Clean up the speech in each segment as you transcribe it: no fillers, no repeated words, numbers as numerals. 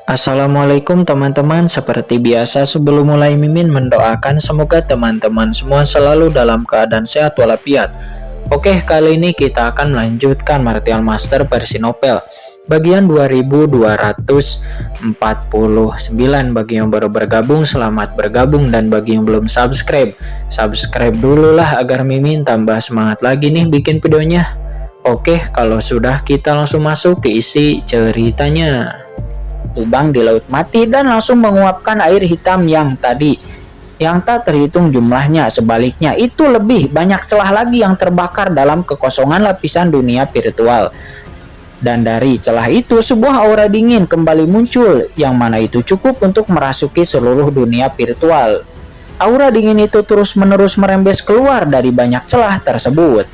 Assalamualaikum teman-teman, seperti biasa sebelum mulai Mimin mendoakan semoga teman-teman semua selalu dalam keadaan sehat walafiat. Oke, kali ini kita akan melanjutkan Martial Master versi novel bagian 2249. Bagi yang baru bergabung, selamat bergabung, dan bagi yang belum subscribe dulu lah agar Mimin tambah semangat lagi nih bikin videonya. Oke, kalau sudah kita langsung masuk ke isi ceritanya. Lubang di laut mati dan langsung menguapkan air hitam yang tak terhitung jumlahnya. Sebaliknya, itu lebih banyak celah lagi yang terbakar dalam kekosongan lapisan dunia virtual. Dan dari celah itu, sebuah aura dingin kembali muncul, yang mana itu cukup untuk merasuki seluruh dunia virtual. Aura dingin itu terus-menerus merembes keluar dari banyak celah tersebut.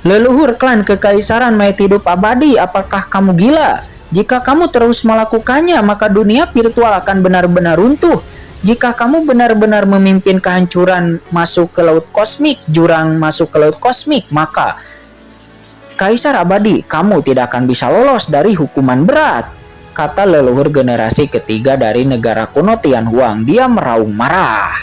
Leluhur klan kekaisaran mayat hidup abadi, apakah kamu gila? Jika kamu terus melakukannya, maka dunia virtual akan benar-benar runtuh. Jika kamu benar-benar memimpin kehancuran masuk ke laut kosmik, jurang masuk ke laut kosmik, maka Kaisar Abadi, kamu tidak akan bisa lolos dari hukuman berat, kata leluhur generasi ketiga dari negara kuno Tianhuang. Dia meraung marah.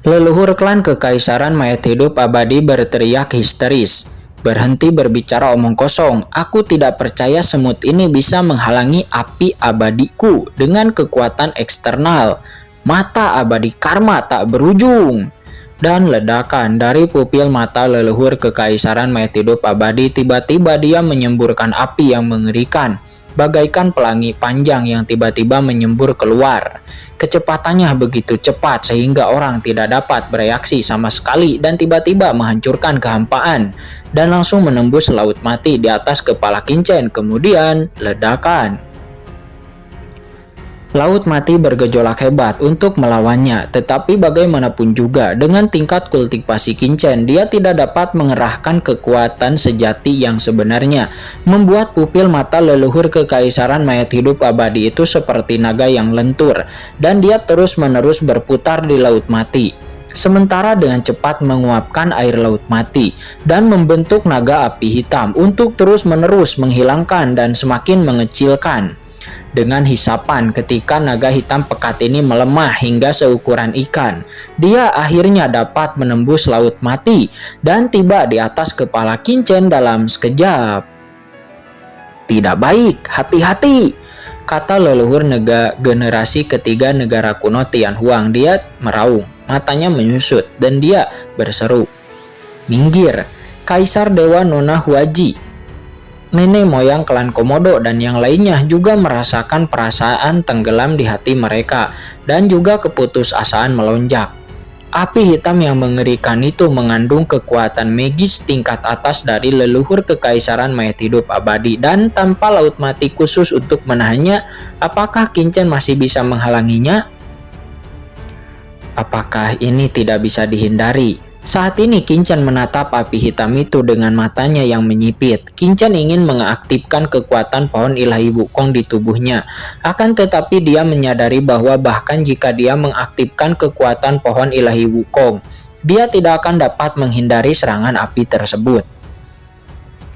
Leluhur klan kekaisaran mayat hidup abadi berteriak histeris. Berhenti berbicara omong kosong, aku tidak percaya semut ini bisa menghalangi api abadiku dengan kekuatan eksternal. Mata abadi karma tak berujung. Dan ledakan dari pupil mata leluhur kekaisaran mayat hidup abadi, tiba-tiba dia menyemburkan api yang mengerikan, bagaikan pelangi panjang yang tiba-tiba menyembur keluar. Kecepatannya begitu cepat sehingga orang tidak dapat bereaksi sama sekali dan tiba-tiba menghancurkan kehampaan dan langsung menembus laut mati di atas kepala Qingchen. Kemudian ledakan. Laut mati bergejolak hebat untuk melawannya, tetapi bagaimanapun juga dengan tingkat kultivasi Qingchen, dia tidak dapat mengerahkan kekuatan sejati yang sebenarnya, membuat pupil mata leluhur kekaisaran mayat hidup abadi itu seperti naga yang lentur, dan dia terus-menerus berputar di laut mati. Sementara dengan cepat menguapkan air laut mati dan membentuk naga api hitam untuk terus-menerus menghilangkan dan semakin mengecilkan. Dengan hisapan, ketika naga hitam pekat ini melemah hingga seukuran ikan, dia akhirnya dapat menembus laut mati dan tiba di atas kepala Qingchen dalam sekejap. Tidak baik, hati-hati, kata leluhur generasi ketiga negara kuno Tianhuang. Dia meraung, matanya menyusut, dan dia berseru, minggir. Kaisar Dewa Nona Huaji, nenek moyang klan Komodo, dan yang lainnya juga merasakan perasaan tenggelam di hati mereka dan juga keputusasaan melonjak. Api hitam yang mengerikan itu mengandung kekuatan magis tingkat atas dari leluhur kekaisaran mayat hidup abadi, dan tanpa laut mati khusus untuk menahannya, apakah Qingchen masih bisa menghalanginya? Apakah ini tidak bisa dihindari? Saat ini Qingchen menatap api hitam itu dengan matanya yang menyipit. Qingchen ingin mengaktifkan kekuatan pohon ilahi Wukong di tubuhnya. Akan tetapi dia menyadari bahwa bahkan jika dia mengaktifkan kekuatan pohon ilahi Wukong, dia tidak akan dapat menghindari serangan api tersebut.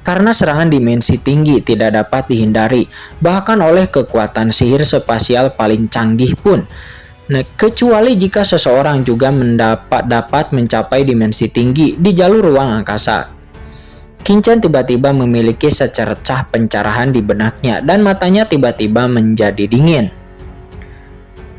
Karena serangan dimensi tinggi tidak dapat dihindari, bahkan oleh kekuatan sihir spasial paling canggih pun. Nah, kecuali jika seseorang juga dapat mencapai dimensi tinggi di jalur ruang angkasa. Qingchen tiba-tiba memiliki secercah pencerahan di benaknya dan matanya tiba-tiba menjadi dingin.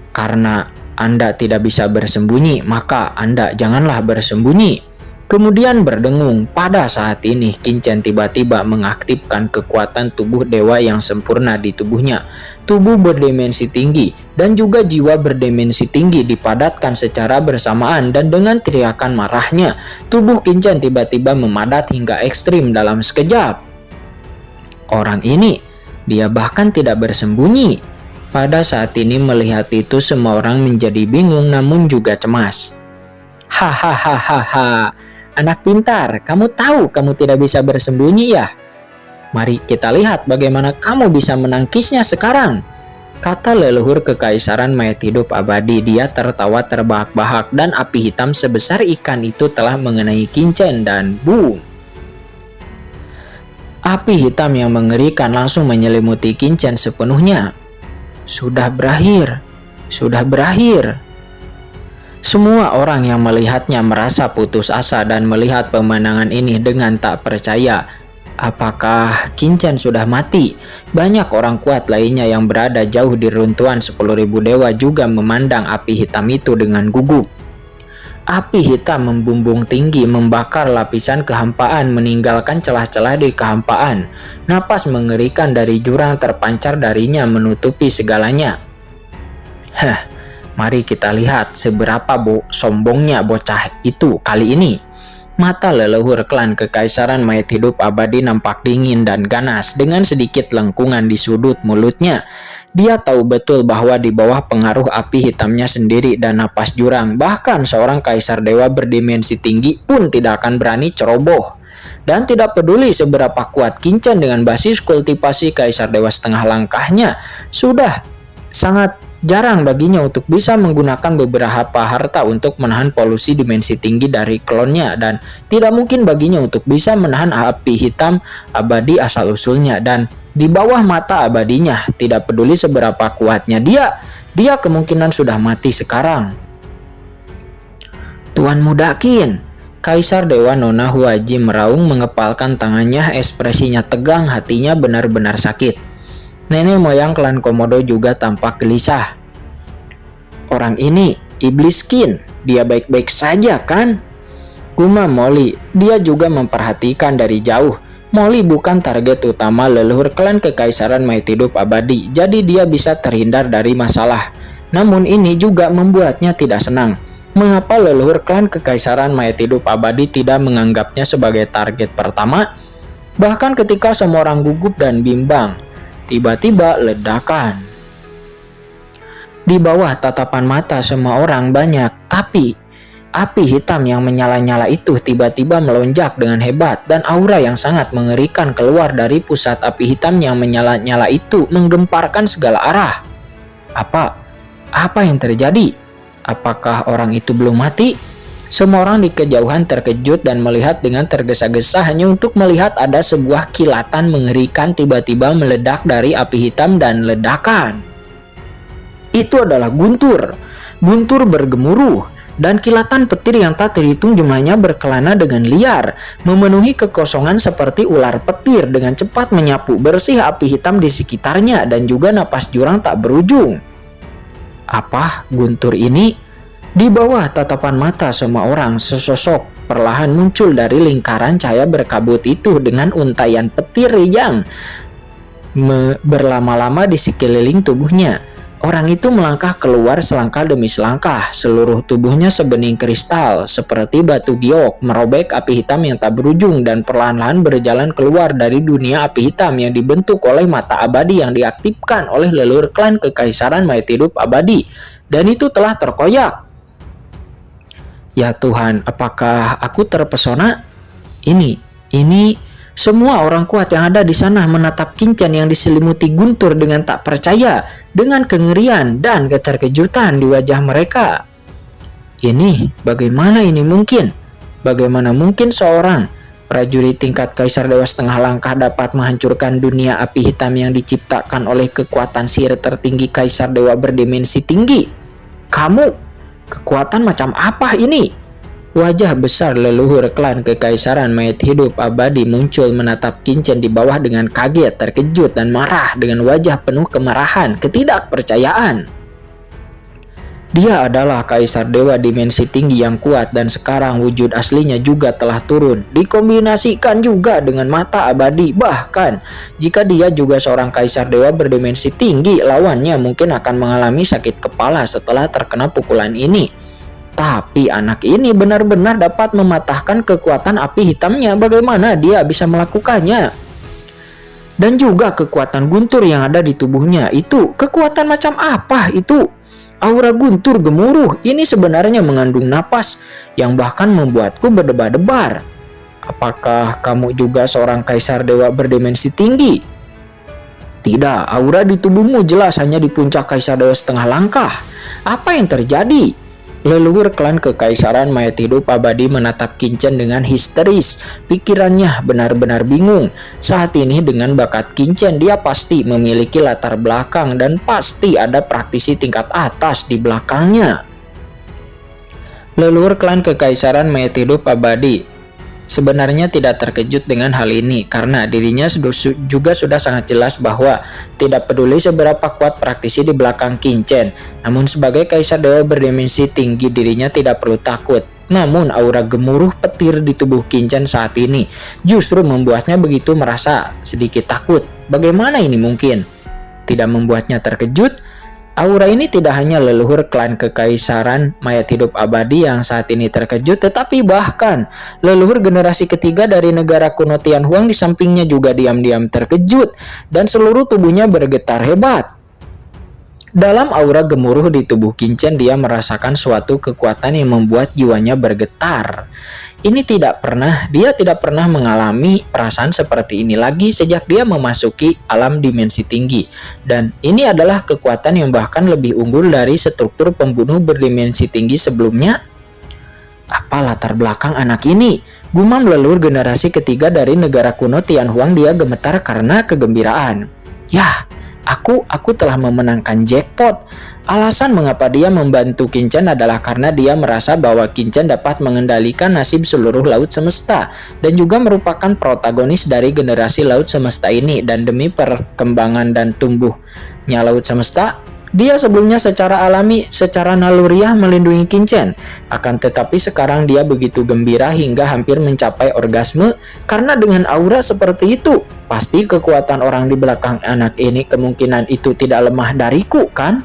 Karena Anda tidak bisa bersembunyi, maka Anda janganlah bersembunyi. Kemudian berdengung. Pada saat ini Qingchen tiba-tiba mengaktifkan kekuatan tubuh dewa yang sempurna di tubuhnya. Tubuh berdimensi tinggi dan juga jiwa berdimensi tinggi dipadatkan secara bersamaan, dan dengan teriakan marahnya, tubuh Qingchen tiba-tiba memadat hingga ekstrim dalam sekejap. Orang ini, dia bahkan tidak bersembunyi. Pada saat ini melihat itu semua orang menjadi bingung namun juga cemas. Hahaha. Anak pintar, kamu tahu kamu tidak bisa bersembunyi ya? Mari kita lihat bagaimana kamu bisa menangkisnya sekarang, kata leluhur kekaisaran mayat hidup abadi. Dia tertawa terbahak-bahak dan api hitam sebesar ikan itu telah mengenai Qingchen dan boom. Api hitam yang mengerikan langsung menyelimuti Qin Chen sepenuhnya. Sudah berakhir. Sudah berakhir. Semua orang yang melihatnya merasa putus asa dan melihat pemandangan ini dengan tak percaya. Apakah Qin Chen sudah mati? Banyak orang kuat lainnya yang berada jauh di runtuhan 10.000 dewa juga memandang api hitam itu dengan gugup. Api hitam membumbung tinggi membakar lapisan kehampaan meninggalkan celah-celah di kehampaan. Napas mengerikan dari jurang terpancar darinya menutupi segalanya. Mari kita lihat seberapa sombongnya bocah itu kali ini. Mata leluhur klan Kekaisaran Mayat Hidup Abadi nampak dingin dan ganas dengan sedikit lengkungan di sudut mulutnya. Dia tahu betul bahwa di bawah pengaruh api hitamnya sendiri dan napas jurang, bahkan seorang kaisar dewa berdimensi tinggi pun tidak akan berani ceroboh. Dan tidak peduli seberapa kuat Qin Chen dengan basis kultivasi kaisar dewa setengah langkahnya, sudah sangat jarang baginya untuk bisa menggunakan beberapa harta untuk menahan polusi dimensi tinggi dari klonnya, dan tidak mungkin baginya untuk bisa menahan api hitam abadi asal-usulnya. Dan di bawah mata abadinya, tidak peduli seberapa kuatnya dia kemungkinan sudah mati sekarang. Tuan Muda Qin, Kaisar Dewa Nona Huaji meraung mengepalkan tangannya, ekspresinya tegang, hatinya benar-benar sakit. Nenek moyang klan Komodo juga tampak gelisah. Orang ini, Iblis Qin, dia baik-baik saja kan? Gumam Molly, dia juga memperhatikan dari jauh. Molly bukan target utama leluhur klan Kekaisaran Mayat Hidup Abadi, jadi dia bisa terhindar dari masalah. Namun ini juga membuatnya tidak senang. Mengapa leluhur klan Kekaisaran Mayat Hidup Abadi tidak menganggapnya sebagai target pertama? Bahkan ketika semua orang gugup dan bimbang, tiba-tiba ledakan. Di bawah tatapan mata semua orang banyak, tapi api hitam yang menyala-nyala itu tiba-tiba melonjak dengan hebat dan aura yang sangat mengerikan keluar dari pusat api hitam yang menyala-nyala itu menggemparkan segala arah. Apa yang terjadi? Apakah orang itu belum mati? Semua orang di kejauhan terkejut dan melihat dengan tergesa-gesa hanya untuk melihat ada sebuah kilatan mengerikan tiba-tiba meledak dari api hitam dan ledakan. Itu adalah guntur. Guntur bergemuruh dan kilatan petir yang tak terhitung jumlahnya berkelana dengan liar, memenuhi kekosongan seperti ular petir dengan cepat menyapu bersih api hitam di sekitarnya dan juga napas jurang tak berujung. Apa guntur ini? Di bawah tatapan mata semua orang, sesosok perlahan muncul dari lingkaran cahaya berkabut itu dengan untaian petir yang berlama-lama di sekeliling tubuhnya. Orang itu melangkah keluar selangkah demi selangkah, seluruh tubuhnya sebening kristal, seperti batu giok, merobek api hitam yang tak berujung dan perlahan-lahan berjalan keluar dari dunia api hitam yang dibentuk oleh mata abadi yang diaktifkan oleh leluhur klan Kekaisaran Mayat Hidup Abadi, dan itu telah terkoyak. Ya Tuhan, apakah aku terpesona? Ini semua orang kuat yang ada di sana menatap Qin Chen yang diselimuti guntur dengan tak percaya, dengan kengerian dan keterkejutan di wajah mereka. Bagaimana ini mungkin? Bagaimana mungkin seorang prajurit tingkat Kaisar Dewa setengah langkah dapat menghancurkan dunia api hitam yang diciptakan oleh kekuatan sihir tertinggi Kaisar Dewa berdimensi tinggi? Kekuatan macam apa ini? Wajah besar leluhur klan Kekaisaran Mayat Hidup Abadi muncul menatap Qin Chen di bawah dengan kaget, terkejut, dan marah dengan wajah penuh kemarahan, ketidakpercayaan. Dia adalah Kaisar Dewa dimensi tinggi yang kuat dan sekarang wujud aslinya juga telah turun, dikombinasikan juga dengan mata abadi. Bahkan jika dia juga seorang Kaisar Dewa berdimensi tinggi, lawannya mungkin akan mengalami sakit kepala setelah terkena pukulan ini. Tapi anak ini benar-benar dapat mematahkan kekuatan api hitamnya. Bagaimana dia bisa melakukannya? Dan juga kekuatan guntur yang ada di tubuhnya itu, kekuatan macam apa itu? Aura guntur gemuruh ini sebenarnya mengandung napas yang bahkan membuatku berdebar-debar. Apakah kamu juga seorang Kaisar Dewa berdimensi tinggi? Tidak, aura di tubuhmu jelas hanya di puncak Kaisar Dewa setengah langkah. Apa yang terjadi? Leluhur klan Kekaisaran Mayat Hidup Abadi menatap Qin Chen dengan histeris. Pikirannya benar-benar bingung. Saat ini dengan bakat Qin Chen, dia pasti memiliki latar belakang dan pasti ada praktisi tingkat atas di belakangnya. Leluhur klan Kekaisaran Mayat Hidup Abadi sebenarnya tidak terkejut dengan hal ini karena dirinya juga sudah sangat jelas bahwa tidak peduli seberapa kuat praktisi di belakang Qin Chen, namun sebagai kaisar dewa berdimensi tinggi dirinya tidak perlu takut. Namun aura gemuruh petir di tubuh Qin Chen saat ini justru membuatnya begitu merasa sedikit takut. Bagaimana ini mungkin? Tidak membuatnya terkejut. Aura ini tidak hanya leluhur klan Kekaisaran Mayat Hidup Abadi yang saat ini terkejut, tetapi bahkan leluhur generasi ketiga dari negara kuno Tianhuang di sampingnya juga diam-diam terkejut dan seluruh tubuhnya bergetar hebat. Dalam aura gemuruh di tubuh Qin Chen, dia merasakan suatu kekuatan yang membuat jiwanya bergetar. Dia tidak pernah mengalami perasaan seperti ini lagi sejak dia memasuki alam dimensi tinggi. Dan ini adalah kekuatan yang bahkan lebih unggul dari struktur pembunuh berdimensi tinggi sebelumnya. Apa latar belakang anak ini? Gumam leluhur generasi ketiga dari negara kuno Tianhuang. Dia gemetar karena kegembiraan. Yah, Aku telah memenangkan jackpot. Alasan mengapa dia membantu Qin Chen adalah karena dia merasa bahwa Qin Chen dapat mengendalikan nasib seluruh laut semesta dan juga merupakan protagonis dari generasi laut semesta ini. Dan demi perkembangan dan tumbuhnya laut semesta, dia sebelumnya secara alami, secara naluriah melindungi Qin Chen. Akan tetapi sekarang dia begitu gembira hingga hampir mencapai orgasme karena dengan aura seperti itu, pasti kekuatan orang di belakang anak ini kemungkinan itu tidak lemah dariku, kan?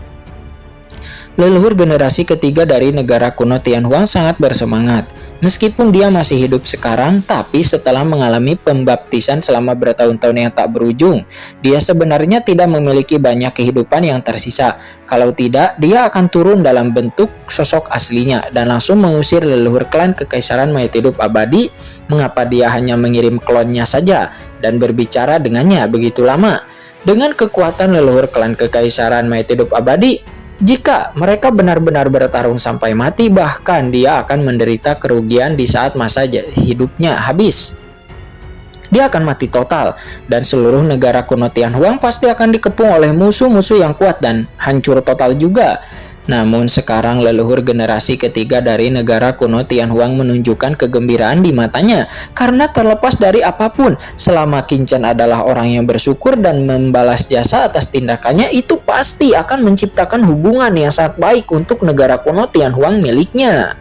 Leluhur generasi ketiga dari negara kuno Tianhuang sangat bersemangat. Meskipun dia masih hidup sekarang, tapi setelah mengalami pembaptisan selama bertahun-tahun yang tak berujung, dia sebenarnya tidak memiliki banyak kehidupan yang tersisa. Kalau tidak, dia akan turun dalam bentuk sosok aslinya dan langsung mengusir leluhur klan Kekaisaran Mayat Hidup Abadi. Mengapa dia hanya mengirim klonnya saja dan berbicara dengannya begitu lama? Dengan kekuatan leluhur klan Kekaisaran Mayat Hidup Abadi, jika mereka benar-benar bertarung sampai mati, bahkan dia akan menderita kerugian di saat masa hidupnya habis. Dia akan mati total, dan seluruh negara kuno Tianhuang pasti akan dikepung oleh musuh-musuh yang kuat dan hancur total juga. Namun sekarang leluhur generasi ketiga dari negara kuno Tianhuang menunjukkan kegembiraan di matanya karena terlepas dari apapun, selama Qin Chen adalah orang yang bersyukur dan membalas jasa atas tindakannya, itu pasti akan menciptakan hubungan yang sangat baik untuk negara kuno Tianhuang miliknya.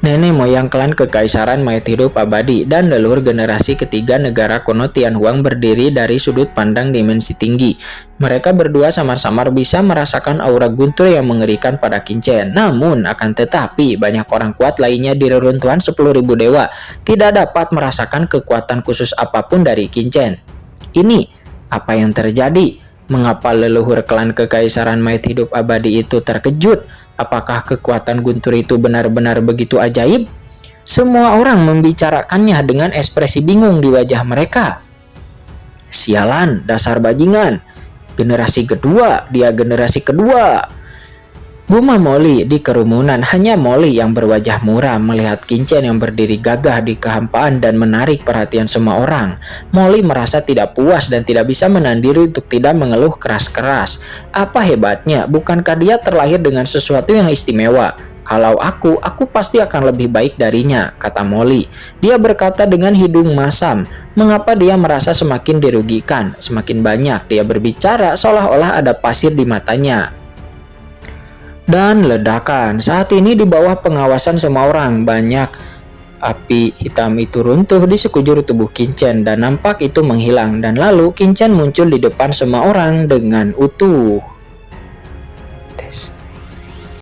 Nenek moyang klan Kekaisaran Mayat Hidup Abadi dan leluhur generasi ketiga negara kuno Tianhuang berdiri dari sudut pandang dimensi tinggi. Mereka berdua samar-samar bisa merasakan aura guntur yang mengerikan pada Qin Chen. Namun, akan tetapi banyak orang kuat lainnya di reruntuhan 10.000 dewa tidak dapat merasakan kekuatan khusus apapun dari Qin Chen. Ini apa yang terjadi? Mengapa leluhur klan Kekaisaran Mayat Hidup Abadi itu terkejut? Apakah kekuatan guntur itu benar-benar begitu ajaib? Semua orang membicarakannya dengan ekspresi bingung di wajah mereka. Sialan, dasar bajingan. Generasi kedua, dia generasi kedua. Gumam Molly di kerumunan. Hanya Molly yang berwajah muram melihat Qin Chen yang berdiri gagah di kehampaan dan menarik perhatian semua orang. Molly merasa tidak puas dan tidak bisa menahan diri untuk tidak mengeluh keras-keras. Apa hebatnya? Bukankah dia terlahir dengan sesuatu yang istimewa? Kalau aku pasti akan lebih baik darinya, kata Molly. Dia berkata dengan hidung masam. Mengapa dia merasa semakin dirugikan? Semakin banyak dia berbicara seolah-olah ada pasir di matanya. Dan ledakan. Saat ini di bawah pengawasan semua orang, banyak api hitam itu runtuh di sekujur tubuh Qin Chen dan nampak itu menghilang. Dan lalu Qin Chen muncul di depan semua orang dengan utuh.